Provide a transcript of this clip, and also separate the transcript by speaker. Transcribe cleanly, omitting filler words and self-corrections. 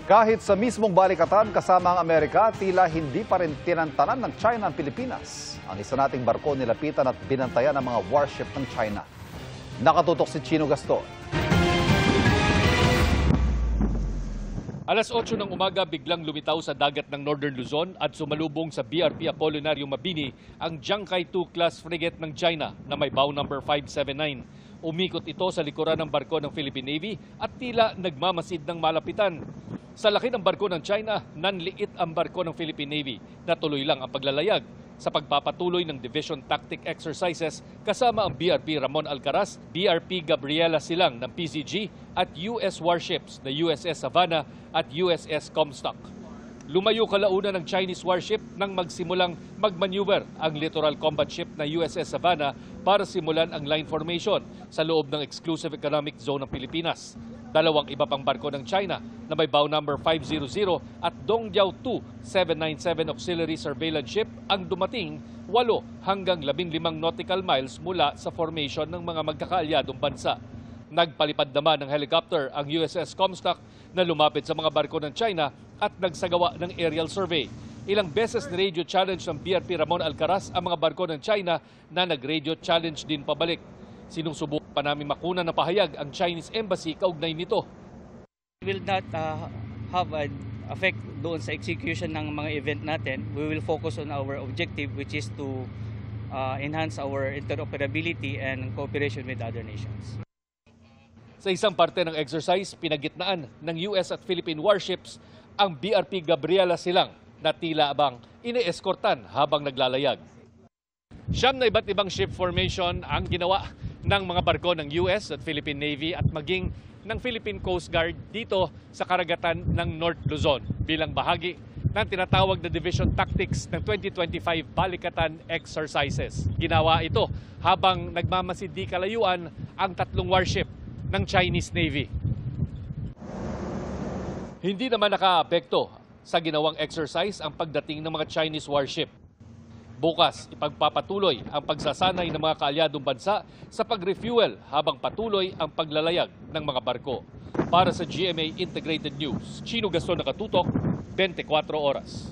Speaker 1: Kahit sa mismong balikatan kasama ang Amerika, tila hindi pa rin tinantanan ng China ang Pilipinas. Ang isa nating barko nilapitan at binantayan ng mga warship ng China. Nakatutok si Chino Gaston.
Speaker 2: Alas 8 ng umaga, biglang lumitaw sa dagat ng Northern Luzon at sumalubong sa BRP Apollinario Mabini ang Jiangkai II class frigate ng China na may bow number 579. Umikot ito sa likuran ng barko ng Philippine Navy at tila nagmamasid ng malapitan. Sa laki ng barko ng China, nanliit ang barko ng Philippine Navy na tuloy lang ang paglalayag sa pagpapatuloy ng Division Tactic Exercises kasama ang BRP Ramon Alcaraz, BRP Gabriela Silang ng PCG at US warships na USS Savannah at USS Comstock. Lumayo kalaunan ng Chinese warship nang magsimulang magmaneuver ang littoral combat ship na USS Savannah para simulan ang line formation sa loob ng Exclusive Economic Zone ng Pilipinas. Dalawang iba pang barko ng China na may bow number 500 at Dongjiao II 797 auxiliary surveillance ship ang dumating 8 hanggang 15 nautical miles mula sa formation ng mga magkakaalyadong bansa. Nagpalipad naman ng helicopter ang USS Comstock na lumapit sa mga barko ng China at nagsagawa ng aerial survey. Ilang beses na radio challenge ng BRP Ramon Alcaraz ang mga barko ng China na nag-radio challenge din pabalik. Sinusubukan pa namin makuna na pahayag ang Chinese Embassy kaugnay nito.
Speaker 3: Will not have an effect doon sa execution ng mga event natin. We will focus on our objective, which is to enhance our interoperability and cooperation with other nations.
Speaker 2: Sa isang parte ng exercise, pinagitnaan ng US at Philippine warships ang BRP Gabriela Silang na tila abang ine-eskortan habang naglalayag. Siyam na iba't ibang ship formation ang ginawa ng mga barko ng US at Philippine Navy at maging ng Philippine Coast Guard dito sa karagatan ng North Luzon bilang bahagi ng tinatawag na Division Tactics ng 2025 Balikatan Exercises. Ginawa ito habang nagmamasid di kalayuan ang 3 warship ng Chinese Navy. Hindi naman nakaapekto sa ginawang exercise ang pagdating ng mga Chinese warship. Bukas, ipagpapatuloy ang pagsasanay ng mga kaalyadong bansa sa pag-refuel habang patuloy ang paglalayag ng mga barko. Para sa GMA Integrated News, Chino Gaston, nakatutok, 24 oras.